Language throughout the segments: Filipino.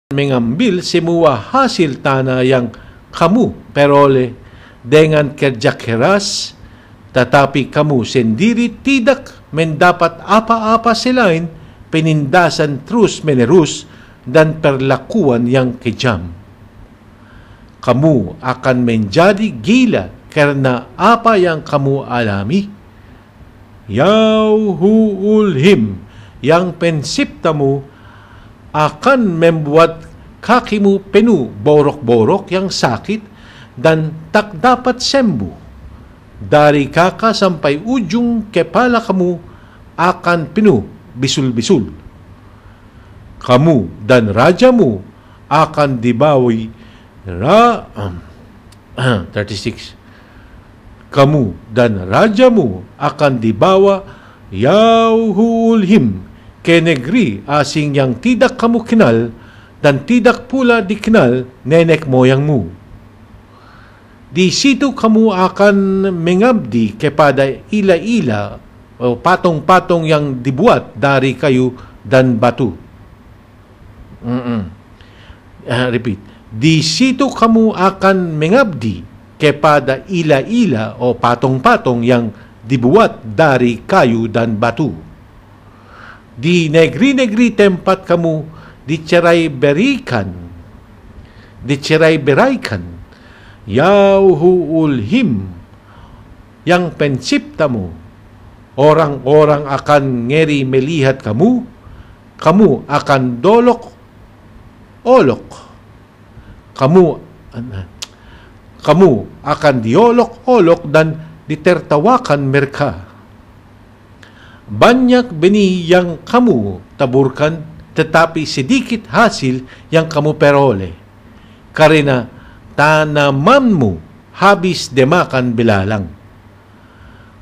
mengambil semua hasil tanah yang kamu peroleh dengan kerja keras, tetapi kamu sendiri tidak mendapat apa-apa selain penindasan terus-menerus dan perlakuan yang kejam. Kamu akan menjadi gila karena apa yang kamu alami. Yahuulhim, yang penciptamu, akan membuat kakimu penuh borok-borok yang sakit dan tak dapat sembuh. Dari kaka sampai ujung kepala kamu akan penuh bisul-bisul. Kamu dan rajamu akan dibawi 36. Kamu dan rajamu akan dibawa Yahuulhim ke negeri asing yang tidak kamu kenal dan tidak pula dikenal nenek moyangmu. Di situ kamu akan mengabdi kepada ila-ila o patong-patong yang dibuat dari kayu dan batu. Repeat. Di situ kamu akan mengabdi kepada ila-ila o patong-patong yang dibuat dari kayu dan batu. Di negeri-negeri tempat kamu dicerai-beraikan, Yahuulhim, yang penciptamu, orang-orang akan ngeri melihat kamu, kamu akan dolok-olok, kamu akan diolok-olok dan ditertawakan mereka. Banyak benih yang kamu taburkan, tetapi sedikit hasil yang kamu peroleh, karena tanamanmu habis dimakan belalang.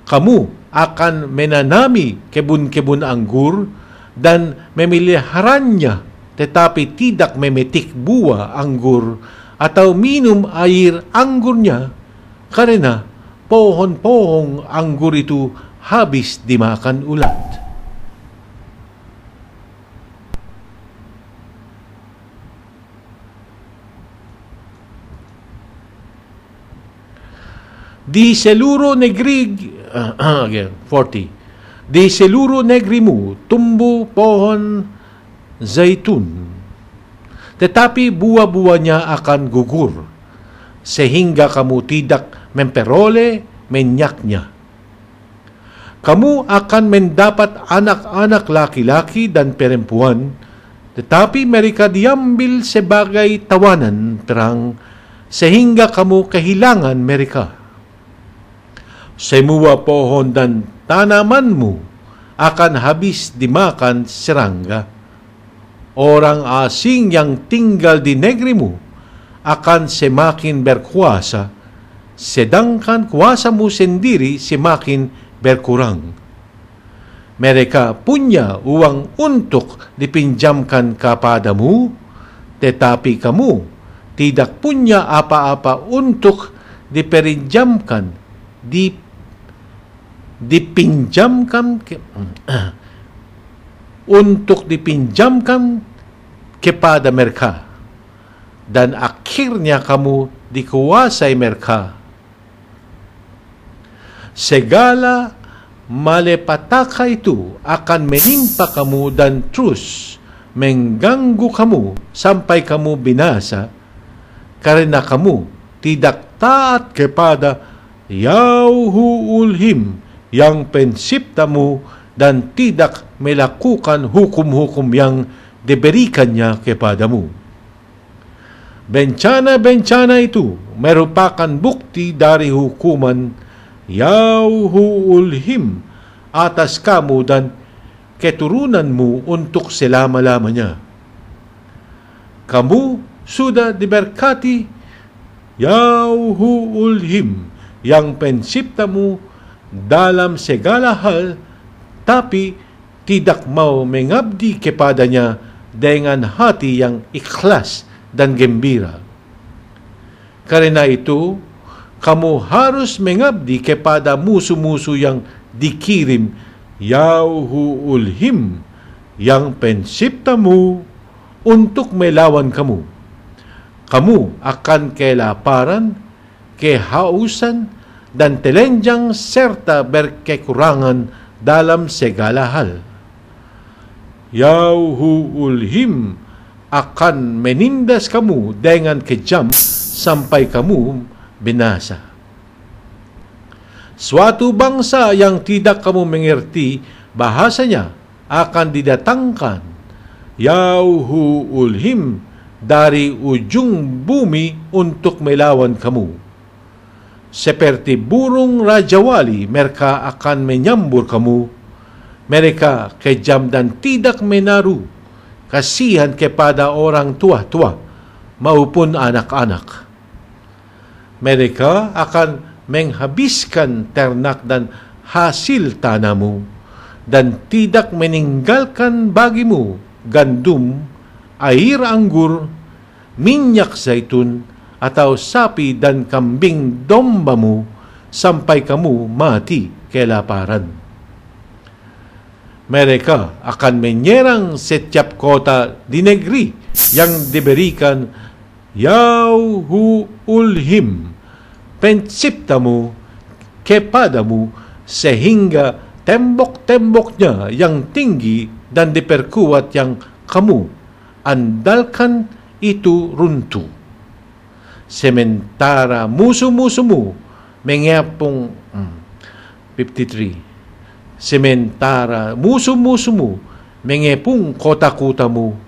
Kamu akan menanami kebun-kebun anggur dan memeliharanya, tetapi tidak memetik buah anggur atau minum air anggurnya, karena pohon-pohon anggur itu habis dimakan ulat. Di seluruh negeri 40. Di seluruh negerimu tumbuh pohon zaitun, tetapi buah-buahnya akan gugur, sehingga kamu tidak memperoleh minyaknya. Kamu akan mendapat anak-anak laki-laki dan perempuan, tetapi mereka diambil sebagai tawanan perang, sehingga kamu kehilangan mereka. Semua pohon dan tanamanmu akan habis dimakan serangga. Orang asing yang tinggal di negerimu akan semakin berkuasa, sedangkan kuasamu sendiri semakin berkurang. Mereka punya uang untuk dipinjamkan kepadamu, tetapi kamu tidak punya apa-apa untuk dipinjamkan kepada mereka, dan akhirnya kamu dikuasai mereka. Segala malapetaka itu akan menimpa kamu dan terus mengganggu kamu sampai kamu binasa, karena kamu tidak taat kepada Yahuulhim, yang penciptamu, dan tidak melakukan hukum-hukum yang diberikannya kepadamu. Bencana-bencana itu merupakan bukti dari hukuman Yahuulhim atas kamu dan keturunanmu untuk selama-lamanya. Kamu sudah diberkati Yahuulhim, yang penciptamu, dalam segala hal, tapi tidak mau mengabdi kepadanya dengan hati yang ikhlas dan gembira. Karena itu, kamu harus mengabdi kepada musuh-musuh yang dikirim Yahuulhim, yang penciptamu, untuk melawan kamu. Kamu akan kelaparan, kehausan, dan telenjang serta berkekurangan dalam segala hal. Yahuulhim akan menindas kamu dengan kejam sampai kamu binasa. Suatu bangsa yang tidak kamu mengerti bahasanya akan didatangkan Yahuulhim dari ujung bumi untuk melawan kamu. Seperti burung rajawali, mereka akan menyambur kamu. Mereka kejam dan tidak menaruh kasihan kepada orang tua-tua maupun anak-anak. Mereka akan menghabiskan ternak dan hasil tanamu, dan tidak meninggalkan bagimu gandum, air anggur, minyak zaitun, atau sapi dan kambing dombamu sampai kamu mati kelaparan. Mereka akan menyerang setiap kota di negeri yang diberikan Yahuulhim, penciptamu, kepadamu, sehingga tembok-temboknya yang tinggi dan diperkuat yang kamu andalkan itu runtuh. Sementara musuh-musuhmu mengepung 53. Sementara musuh-musuhmu mengepung kota-kotamu,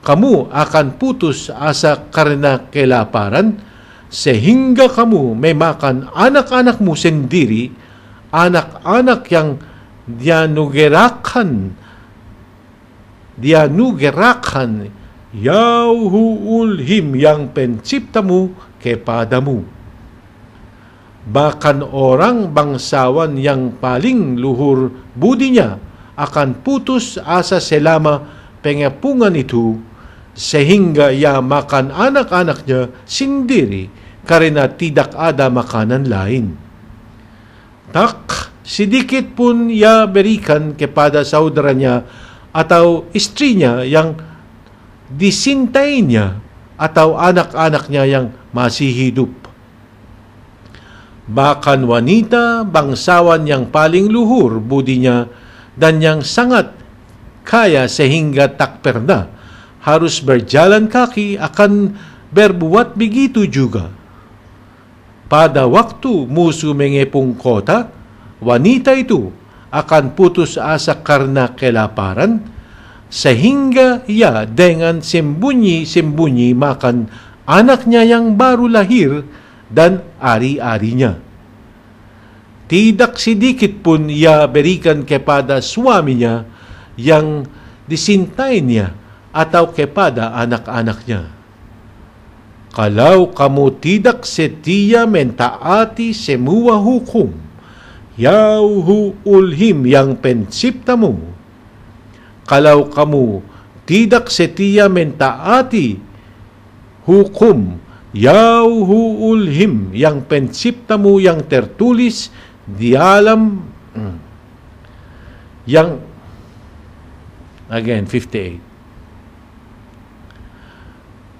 kamu akan putus asa karena kelaparan, sehingga kamu memakan anak-anakmu sendiri, anak-anak yang dianugerakan Yahuulhim yang penciptamu kepadamu. Bahkan orang bangsawan yang paling luhur budinya akan putus asa selama pengepungan itu, sehingga ia makan anak-anaknya sendiri karena tidak ada makanan lain. Tak sedikit pun ia berikan kepada saudaranya atau istrinya yang disintainya atau anak-anaknya yang masih hidup. Bahkan wanita bangsawan yang paling luhur budinya dan yang sangat kaya sehingga tak pernah harus berjalan kaki akan berbuat begitu juga. Pada waktu musuh mengepung kota, wanita itu akan putus asa karena kelaparan, sehingga ia dengan sembunyi-sembunyi makan anaknya yang baru lahir dan ari-arinya. Tidak sedikit pun ia berikan kepada suaminya yang disintainya atau kepada anak-anaknya. Kalau kamu tidak setia mentaati semua hukum Yahuulhim yang penciptamu, kalau kamu tidak setia mentaati hukum Yahuulhim yang penciptamu yang tertulis di alam yang 58.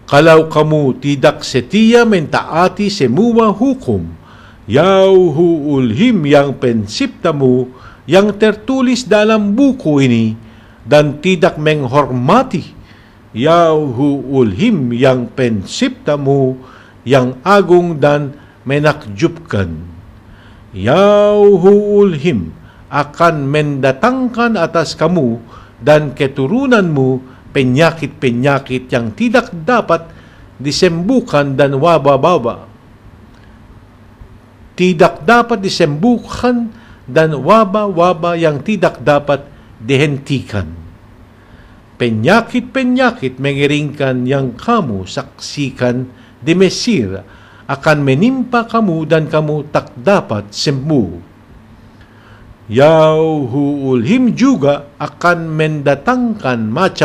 Kalau kamu tidak setia mentaati semua hukum Yahuulhim yang penciptamu yang tertulis dalam buku ini, dan tidak menghormati Yahuulhim yang penciptamu yang agung dan menakjubkan, Yahuulhim akan mendatangkan atas kamu dan keturunanmu penyakit-penyakit yang tidak dapat disembuhkan dan wabah-wabah. Tidak dapat disembuhkan dan wabah-wabah yang tidak dapat dihentikan. Penyakit-penyakit mengiringkan yang kamu saksikan di Mesir akan menimpa kamu dan kamu tak dapat sembuh. Yahuulhim juga akan mendatangkan macam